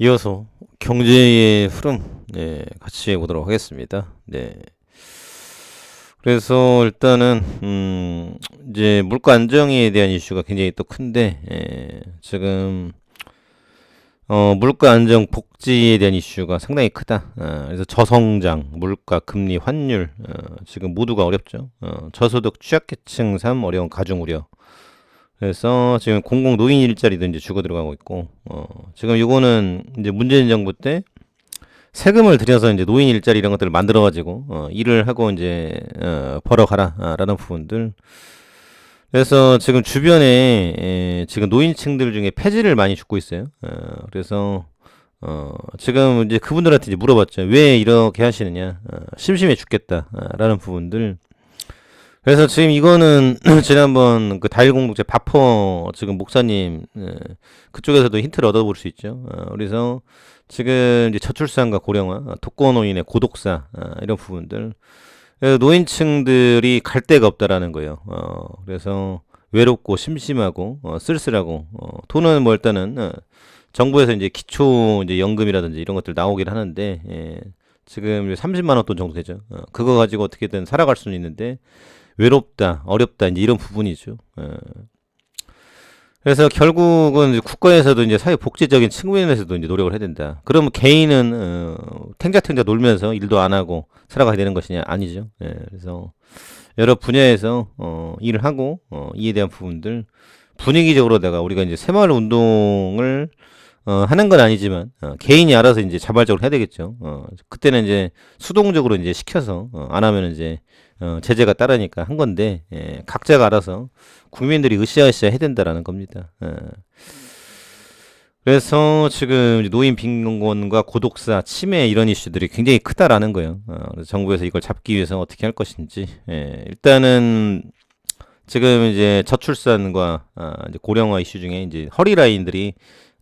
이어서 경제의 흐름, 네, 같이 보도록 하겠습니다. 네. 그래서 일단은 이제 물가 안정에 대한 이슈가 굉장히 또 큰데, 지금 물가 안정 복지에 대한 이슈가 상당히 크다. 그래서 저성장, 물가, 금리, 환율, 지금 모두가 어렵죠. 저소득 취약계층 삶 어려운 가중 우려. 그래서 지금 공공 노인 일자리도 이제 죽어 들어가고 있고, 지금 이거는 이제 문재인 정부 때 세금을 들여서 이제 노인 일자리 이런 것들을 만들어가지고, 일을 하고 이제, 벌어가라라는 부분들. 그래서 지금 주변에, 지금 노인층들 중에 폐지를 많이 죽고 있어요. 그래서, 지금 이제 그분들한테 이제 물어봤죠. 왜 이렇게 하시느냐. 심심해 죽겠다라는 부분들. 그래서 지금 이거는 지난번 그 다일공동체 바퍼 지금 목사님 그쪽에서도 힌트를 얻어볼 수 있죠. 그래서 지금 이제 저출산과 고령화, 독거노인의 고독사 이런 부분들. 그래서 노인층들이 갈 데가 없다라는 거예요. 그래서 외롭고 심심하고 쓸쓸하고 돈은 뭐 일단은 정부에서 이제 기초 이제 연금이라든지 이런 것들 나오긴 하는데 지금 30만 원 돈 정도 되죠. 그거 가지고 어떻게든 살아갈 수는 있는데 외롭다, 어렵다, 이제 이런 부분이죠. 그래서 결국은 이제 국가에서도 이제 사회복지적인 측면에서도 이제 노력을 해야 된다. 그러면 개인은 탱자탱자 놀면서 일도 안 하고 살아가야 되는 것이냐? 아니죠. 그래서 여러 분야에서 일을 하고 이에 대한 부분들 분위기적으로 내가 우리가 이제 새마을 운동을 하는 건 아니지만 개인이 알아서 이제 자발적으로 해야 되겠죠. 그때는 이제 수동적으로 이제 시켜서 안 하면 이제 제재가 따르니까 한 건데 각자가 알아서 국민들이 으쌰으쌰 해야 된다라는 겁니다. 그래서 지금 이제 노인 빈곤과 고독사, 치매 이런 이슈들이 굉장히 크다라는 거예요. 그래서 정부에서 이걸 잡기 위해서 어떻게 할 것인지 일단은 지금 이제 저출산과 이제 고령화 이슈 중에 이제 허리 라인들이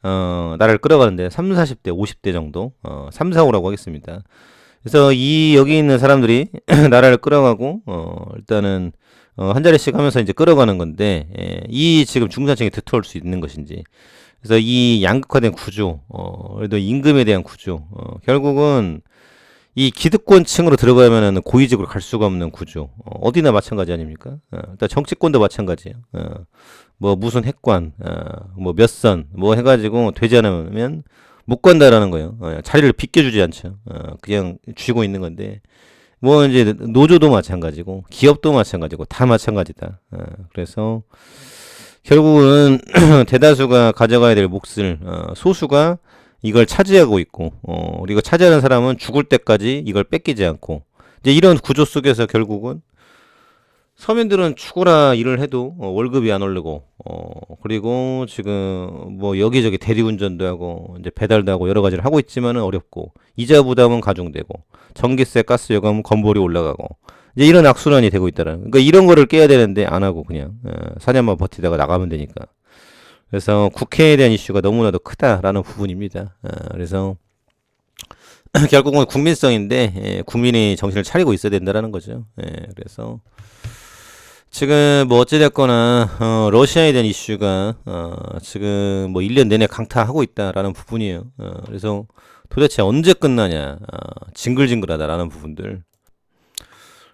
나라를 끌어가는데 3, 40대, 50대 정도 3, 4, 5라고 하겠습니다. 그래서 이 여기 있는 사람들이 나라를 끌어가고 일단은 한 자리씩 하면서 이제 끌어가는 건데 이 지금 중산층이 두터울 수 있는 것인지 그래서 이 양극화된 구조 그래도 임금에 대한 구조 결국은 이 기득권층으로 들어가면은 고위직으로 갈 수가 없는 구조 어디나 마찬가지 아닙니까? 일단 정치권도 마찬가지예요. 뭐 무슨 핵관 뭐 몇 선 뭐 해가지고 되지 않으면 못 간다라는 거예요. 자리를 비껴주지 않죠. 그냥 쥐고 있는 건데 뭐 이제 노조도 마찬가지고 기업도 마찬가지고 다 마찬가지다. 그래서 결국은 대다수가 가져가야 될 몫을 소수가 이걸 차지하고 있고 그리고 차지하는 사람은 죽을 때까지 이걸 뺏기지 않고 이제 이런 구조 속에서 결국은 서민들은 죽어라 일을 해도 월급이 안 오르고 그리고 지금 뭐 여기저기 대리운전도 하고 이제 배달도 하고 여러 가지를 하고 있지만은 어렵고 이자 부담은 가중되고 전기세, 가스 요금은 건볼이 올라가고 이제 이런 악순환이 되고 있다라는 그러니까 이런 거를 깨야 되는데 안 하고 그냥 4년만 버티다가 나가면 되니까 그래서 국회에 대한 이슈가 너무나도 크다라는 부분입니다. 그래서 결국은 국민성인데 국민이 정신을 차리고 있어야 된다라는 거죠. 그래서 지금 뭐 어찌됐거나 러시아에 대한 이슈가 지금 뭐 1년 내내 강타하고 있다라는 부분이에요. 그래서 도대체 언제 끝나냐 징글징글하다라는 부분들.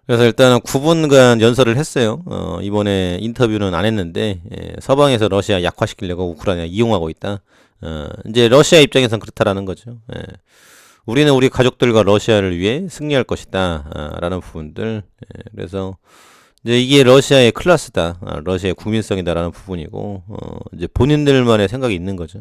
그래서 일단은 9분간 연설을 했어요. 이번에 인터뷰는 안 했는데 서방에서 러시아 약화시키려고 우크라이나 이용하고 있다. 이제 러시아 입장에선 그렇다라는 거죠. 우리는 우리 가족들과 러시아를 위해 승리할 것이다 라는 부분들. 그래서 이제 이게 러시아의 클래스다, 러시아의 국민성이다라는 부분이고, 이제 본인들만의 생각이 있는 거죠.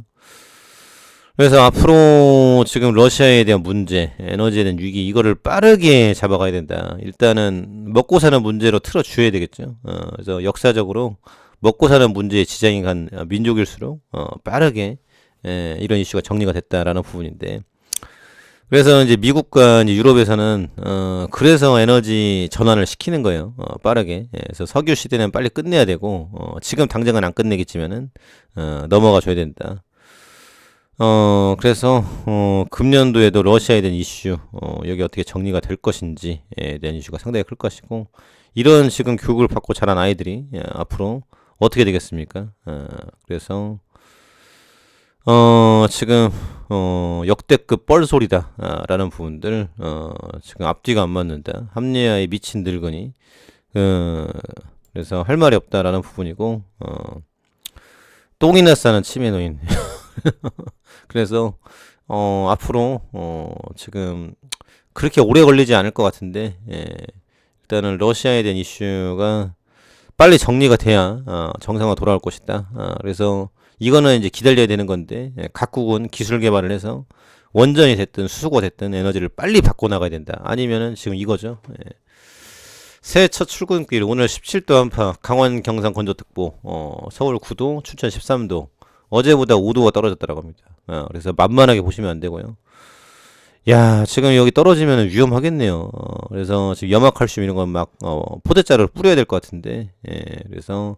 그래서 앞으로 지금 러시아에 대한 문제, 에너지에 대한 위기, 이거를 빠르게 잡아가야 된다. 일단은 먹고 사는 문제로 틀어줘야 되겠죠. 그래서 역사적으로 먹고 사는 문제에 지장이 간 민족일수록 빠르게 이런 이슈가 정리가 됐다라는 부분인데, 그래서 이제 미국과 이제 유럽에서는 그래서 에너지 전환을 시키는 거예요. 빠르게. 그래서 석유 시대는 빨리 끝내야 되고 지금 당장은 안 끝내겠지만은 넘어가 줘야 된다. 그래서 금년도에도 러시아에 대한 이슈 여기 어떻게 정리가 될 것인지에 대한 이슈가 상당히 클 것이고 이런 지금 교육을 받고 자란 아이들이 앞으로 어떻게 되겠습니까? 그래서 지금 역대급 뻘소리다라는 부분들, 지금 앞뒤가 안 맞는다. 합리화에 미친 늙은이. 그래서 할 말이 없다라는 부분이고, 똥이나 싸는 치매 노인. 그래서, 앞으로, 지금, 그렇게 오래 걸리지 않을 것 같은데, 예, 일단은 러시아에 대한 이슈가 빨리 정리가 돼야, 정상화 돌아올 것이다. 그래서, 이거는 이제 기다려야 되는 건데, 예, 각국은 기술 개발을 해서 원전이 됐든 수소가 됐든 에너지를 빨리 바꿔나가야 된다. 아니면은 지금 이거죠. 예. 새해 첫 출근길 오늘 17도 한파, 강원 경상 건조특보, 서울 9도, 춘천 13도, 어제보다 5도가 떨어졌다라고 합니다. 그래서 만만하게 보시면 안 되고요. 야, 지금 여기 떨어지면 위험하겠네요. 그래서 지금 염화칼슘 이런 건 막, 포대자를 뿌려야 될 것 같은데, 예, 그래서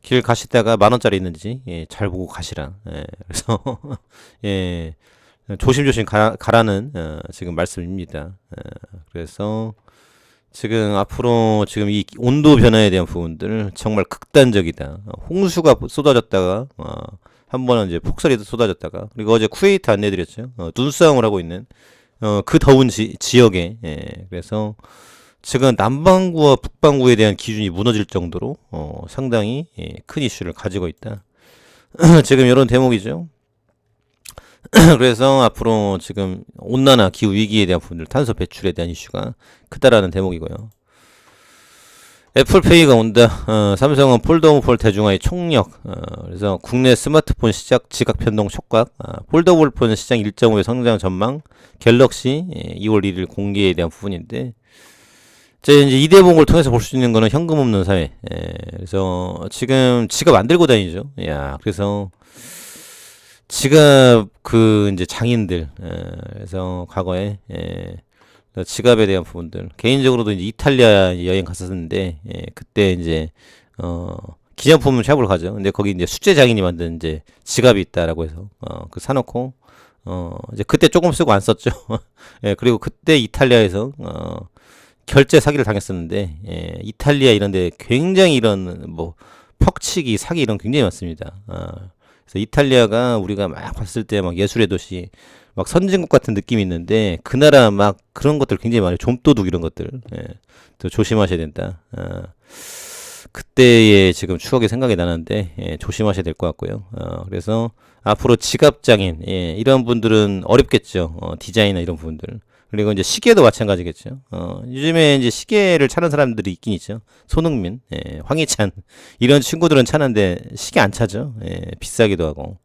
길 가시다가 10,000원짜리 있는지, 예, 잘 보고 가시라. 예, 그래서, 예, 조심조심 가라는, 지금 말씀입니다. 그래서, 지금 앞으로 지금 이 온도 변화에 대한 부분들 정말 극단적이다. 홍수가 쏟아졌다가, 한 번은 이제 폭설이 쏟아졌다가, 그리고 어제 쿠웨이트 안내드렸죠. 눈싸움을 하고 있는, 그 더운 지역에, 예, 그래서 지금 남반구와 북반구에 대한 기준이 무너질 정도로, 상당히, 예, 큰 이슈를 가지고 있다. 지금 이런 대목이죠. 그래서 앞으로 지금 온난화 기후 위기에 대한 부분들, 탄소 배출에 대한 이슈가 크다라는 대목이고요. 애플페이가 온다. 삼성은 폴더블 대중화의 총력. 그래서 국내 스마트폰 시작 지각 변동 촉각. 폴더블 폰 시장 1.5의 성장 전망. 갤럭시 2월 1일 공개에 대한 부분인데, 이제 이 대목을 통해서 볼 수 있는 거는 현금 없는 사회. 그래서 지금 지갑 안 들고 다니죠. 야, 그래서 지갑 이제 장인들. 그래서 과거에 지갑에 대한 부분들, 개인적으로도 이제 이탈리아 여행 갔었는데, 예, 그때 이제 기념품 샵을 가죠. 근데 거기 이제 수제 장인이 만든 이제 지갑이 있다라고 해서 그 사놓고 이제 그때 조금 쓰고 안 썼죠. 예, 그리고 그때 이탈리아에서 결제 사기를 당했었는데, 예, 이탈리아 이런데 굉장히 이런 뭐 퍽치기 사기 이런 굉장히 많습니다. 그래서 이탈리아가 우리가 막 봤을 때 막 예술의 도시, 막 선진국 같은 느낌이 있는데 그 나라 막 그런 것들 굉장히 많아요. 좀도둑 이런 것들. 예. 또 조심하셔야 된다. 그때의 지금 추억이 생각이 나는데, 예, 조심하셔야 될 것 같고요. 그래서 앞으로 지갑장인, 예, 이런 분들은 어렵겠죠. 디자이너 이런 부분들. 그리고 이제 시계도 마찬가지겠죠. 요즘에 이제 시계를 차는 사람들이 있긴 있죠. 손흥민, 예, 황희찬 이런 친구들은 차는데 시계 안 차죠. 예, 비싸기도 하고.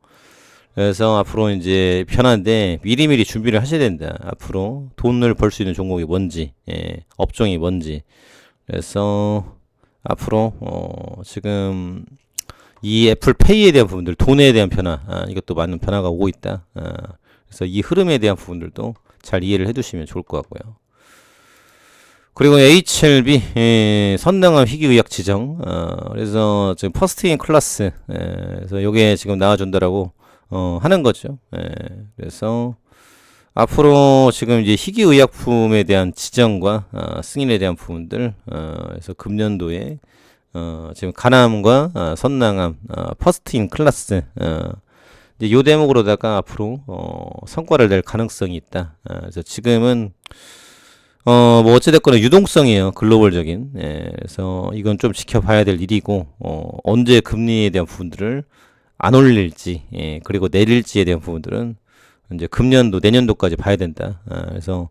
그래서 앞으로 이제 편한데 미리미리 준비를 하셔야 된다. 앞으로 돈을 벌 수 있는 종목이 뭔지, 예, 업종이 뭔지. 그래서 앞으로 지금 이 애플페이에 대한 부분들, 돈에 대한 변화, 이것도 많은 변화가 오고 있다. 그래서 이 흐름에 대한 부분들도 잘 이해를 해두시면 좋을 것 같고요. 그리고 HLB, 선능한 희귀의약 지정. 그래서 지금 퍼스트인 클래스, 그래서 요게 지금 나와준다라고 하는 거죠. 그래서 앞으로 지금 이제 희귀의약품에 대한 지정과 승인에 대한 부분들, 그래서 금년도에 지금 간암과 선낭암, 퍼스트인 클래스, 이제 요 대목으로다가 앞으로 성과를 낼 가능성이 있다. 그래서 지금은 뭐 어찌됐거나 유동성이에요. 글로벌적인. 그래서 이건 좀 지켜봐야 될 일이고, 언제 금리에 대한 부분들을 안 올릴지, 그리고 내릴지에 대한 부분들은 이제 금년도, 내년도까지 봐야 된다. 그래서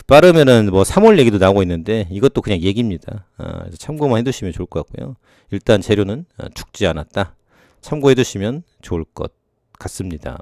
빠르면은 뭐 3월 얘기도 나오고 있는데 이것도 그냥 얘기입니다. 그래서 참고만 해두시면 좋을 것 같고요. 일단 재료는 죽지 않았다. 참고해두시면 좋을 것 같습니다.